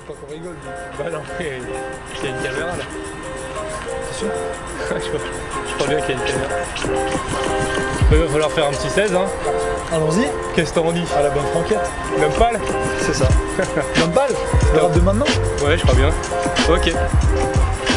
pas qu'on rigole. Bah non, il y a une caméra là. C'est sûr? Je crois bien qu'il y a une caméra. Il va falloir faire un petit 16 hein. Allons-y. Qu'est-ce que t'en dis? À la bonne franquette. Même balle? C'est ça. Même balle. Le rap de maintenant. Ouais, je crois bien. Ok.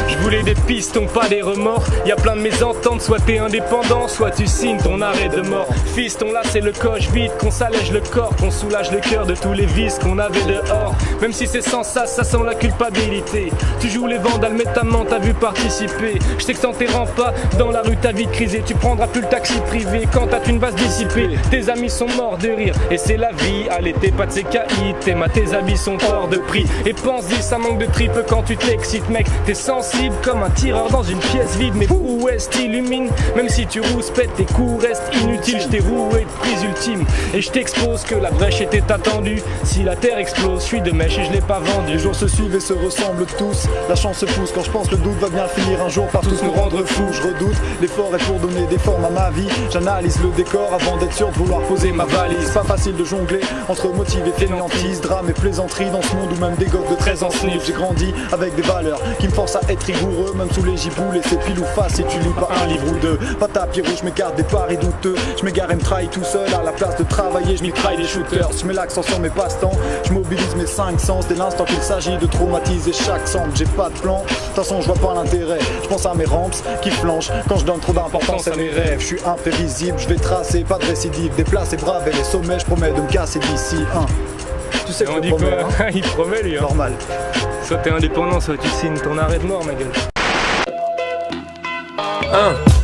Je voulais des pistons, pas des remords. Y'a plein de mésententes, soit t'es indépendant, soit tu signes ton arrêt de mort. Fiston, là c'est le coche vide, qu'on s'allège le corps, qu'on soulage le cœur de tous les vices qu'on avait dehors. Même si c'est sans ça sent la culpabilité. Tu joues les vandales, mais ta main t'a vu participer. Je sais que sans tes pas dans la rue ta vie crisée. Tu prendras plus le taxi privé quand ta thune va se dissiper. Tes amis sont morts de rire, et c'est la vie. Allez, t'es pas de ces caïds, tes habits sont hors de prix. Et pense-y, ça manque de tripe quand tu t'excites, mec. T'es sensible comme un tireur dans une pièce vide. Mais où est-ce t'illumine? Même si tu rouspètes, tes coups restent inutiles. Je t'ai roué de prise ultime et je t'expose que la brèche était attendue. Si la terre explose, je suis de mèche et je l'ai pas vendu. Les jours se suivent et se ressemblent tous. La chance se pousse quand je pense le doute va bien finir un jour par tous nous rendre fous. Je redoute l'effort est pour donner des formes à ma vie. J'analyse le décor avant d'être sûr de vouloir poser ma valise. Pas facile de jongler entre motive et fainéantise, drame et plaisanterie dans ce monde où même des gosses de 13 ans sniffent. J'ai grandi avec des valeurs qui me forcent à être rigoureux, même sous les giboules. Et c'est pile ou face si tu lis pas un livre ou deux. Pas tapis rouge, je m'écarte des paris douteux. Je m'égare et me trahis tout seul à la place de travailler. Je mitraille des shooters, je mets l'accent sur mes passe-temps. Je mobilise mes 5 sens dès l'instant qu'il s'agit de traumatiser chaque semble. J'ai pas de plan, de toute façon je vois pas l'intérêt. Je pense à mes ramps qui flanchent quand je donne trop d'importance à mes rêves. Je suis imprévisible, je vais tracer, pas de récidive. Déplacer, braver les sommets, je promets de me casser d'ici. Tu sais que je promets, hein. Il promet lui hein. Normal. Soit t'es indépendant, soit tu signes ton arrêt de mort ma gueule.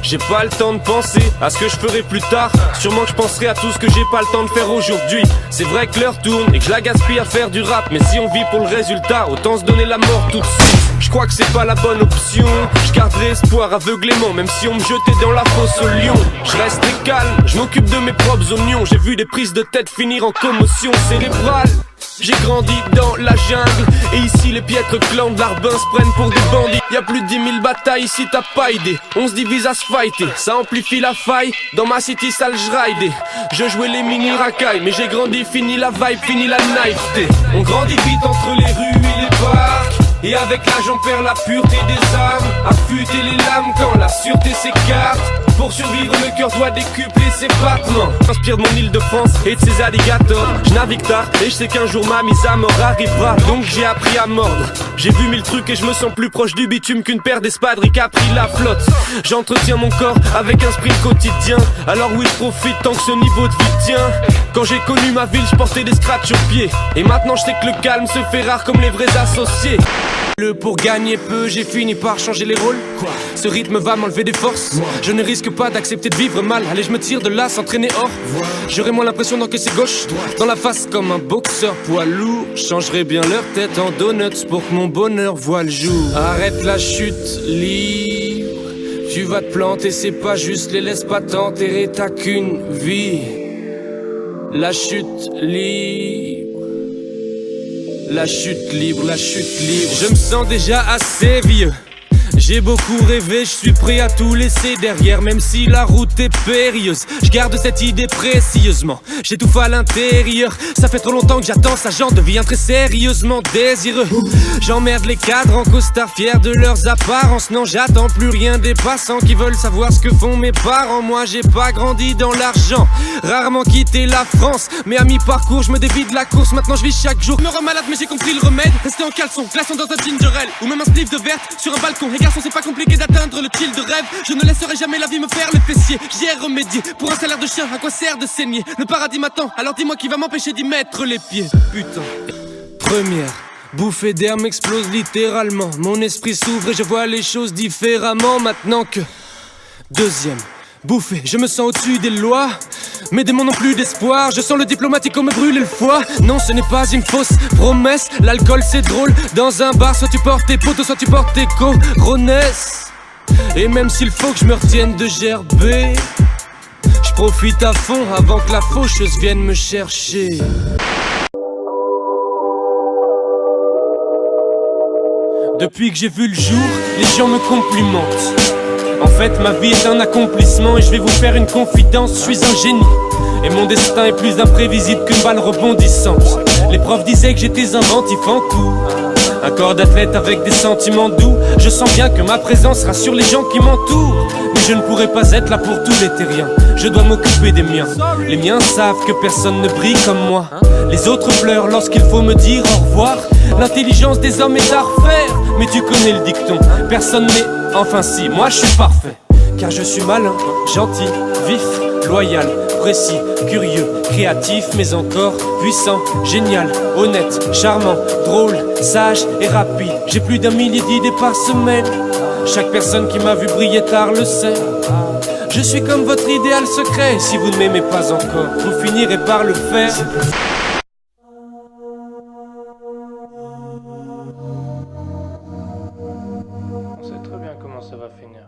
J'ai pas le temps de penser à ce que je ferai plus tard. Sûrement que je penserai à tout ce que j'ai pas le temps de faire aujourd'hui. C'est vrai que l'heure tourne et que je la gaspille à faire du rap. Mais si on vit pour le résultat, autant se donner la mort tout de suite. Je crois que c'est pas la bonne option. Je garderai espoir aveuglément, même si on me jetait dans la fosse au lion. Je reste calme, je m'occupe de mes propres oignons. J'ai vu des prises de tête finir en commotion cérébrale. J'ai grandi dans la jungle et ici les piètres clans de l'Arbin se prennent pour des bandits. Y'a plus de 10 000 batailles ici t'as pas idée. On se divise à se fighter, ça amplifie la faille. Dans ma city sale j'ride. Je jouais les mini racailles mais j'ai grandi, fini la vibe, fini la naïveté. On grandit vite entre les rues et les parcs. Et avec l'âge on perd la pureté des armes. Affûter les lames quand la sûreté s'écarte. Pour survivre le cœur doit décupler ses battements. Inspire de mon île de France et de ses alligators. Je navigue tard et je sais qu'un jour ma mise à mort arrivera. Donc j'ai appris à mordre. J'ai vu 1000 trucs et je me sens plus proche du bitume qu'une paire d'espadrilles qui a pris la flotte. J'entretiens mon corps avec un sprint quotidien. Alors oui je profite tant que ce niveau de vie tient. Quand j'ai connu ma ville je portais des scratchs aux pieds. Et maintenant je sais que le calme se fait rare comme les vrais associés. Pour gagner peu, j'ai fini par changer les rôles. Ce rythme va m'enlever des forces. Je ne risque pas d'accepter de vivre mal. Allez, je me tire de là, s'entraîner hors. J'aurai moins l'impression d'encaisser gauche dans la face comme un boxeur poids lourd. Changerai bien leur tête en donuts pour que mon bonheur voie le jour. Arrête la chute libre. Tu vas te planter, c'est pas juste. Les laisse pas t'enterrer, t'as qu'une vie. La chute libre. La chute libre, la chute libre. Je me sens déjà assez vieux. J'ai beaucoup rêvé, je suis prêt à tout laisser derrière. Même si la route est périlleuse, je garde cette idée précieusement. J'étouffe à l'intérieur, ça fait trop longtemps que j'attends ça. J'en deviens très sérieusement désireux. J'emmerde les cadres en costard, fiers de leurs apparences. Non, j'attends plus rien des passants qui veulent savoir ce que font mes parents. Moi j'ai pas grandi dans l'argent, rarement quitté la France. Mais à mi-parcours, je me dévie de la course. Maintenant je vis chaque jour, me rends malade mais j'ai compris le remède. Rester en caleçon, glaçon dans un ginger ale. Ou même un spliff de verte sur un balcon. Les garçons c'est pas compliqué d'atteindre le kill de rêve. Je ne laisserai jamais la vie me faire le fessier. J'y ai remédié, pour un salaire de chien, à quoi sert de saigner? Le paradis m'attend, alors dis-moi qui va m'empêcher d'y mettre les pieds. Putain. Première bouffée d'air m'explose littéralement. Mon esprit s'ouvre et je vois les choses différemment maintenant que... Deuxième bouffée, je me sens au-dessus des lois. Mes démons n'ont plus d'espoir. Je sens le diplomatique comme me brûler le foie. Non, ce n'est pas une fausse promesse. L'alcool c'est drôle. Dans un bar, soit tu portes tes potos, soit tu portes tes coronesses. Et même s'il faut que je me retienne de gerber, je profite à fond avant que la faucheuse vienne me chercher. Depuis que j'ai vu le jour, les gens me complimentent. En fait, ma vie est un accomplissement et je vais vous faire une confidence, je suis un génie. Et mon destin est plus imprévisible qu'une balle rebondissante. Les profs disaient que j'étais inventif en tout. Un corps d'athlète avec des sentiments doux. Je sens bien que ma présence rassure les gens qui m'entourent. Mais je ne pourrais pas être là pour tous les terriens. Je dois m'occuper des miens. Les miens savent que personne ne brille comme moi. Les autres pleurent lorsqu'il faut me dire au revoir. L'intelligence des hommes est à refaire. Mais tu connais le dicton, personne n'est... Enfin si, moi je suis parfait. Car je suis malin, gentil, vif, loyal, précis, curieux, créatif, mais encore puissant, génial, honnête, charmant, drôle, sage et rapide. J'ai plus d'1 millier d'idées par semaine. Chaque personne qui m'a vu briller tard le sait. Je suis comme votre idéal secret. Si vous ne m'aimez pas encore, vous finirez par le faire. On sait très bien comment ça va finir.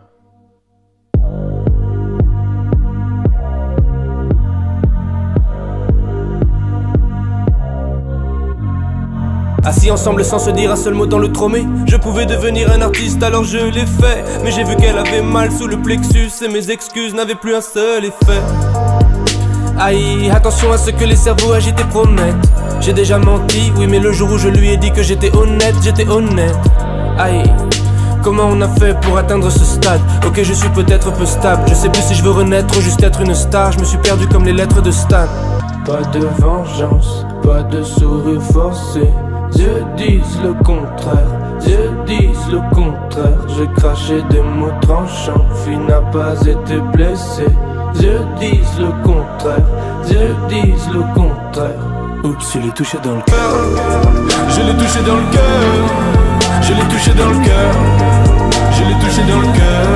Assis ensemble sans se dire un seul mot dans le tromé. Je pouvais devenir un artiste alors je l'ai fait. Mais j'ai vu qu'elle avait mal sous le plexus et mes excuses n'avaient plus un seul effet. Aïe, attention à ce que les cerveaux agités promettent. J'ai déjà menti, oui mais le jour où je lui ai dit que j'étais honnête, j'étais honnête. Aïe, comment on a fait pour atteindre ce stade? Ok, je suis peut-être peu stable. Je sais plus si je veux renaître ou juste être une star. Je me suis perdu comme les lettres de Stan. Pas de vengeance, pas de sourire forcé. Dieu disent le contraire, Dieu disent le contraire. J'ai craché des mots tranchants, fille n'a pas été blessée. Dieu disent le contraire, Dieu disent le contraire. Oups, je l'ai touché dans le cœur. Je l'ai touché dans le cœur. Je l'ai touché dans le cœur. Je l'ai touché dans le cœur.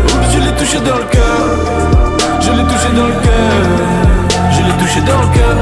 Oups, je l'ai touché dans le cœur. Je l'ai touché dans le cœur. Je l'ai touché dans le cœur.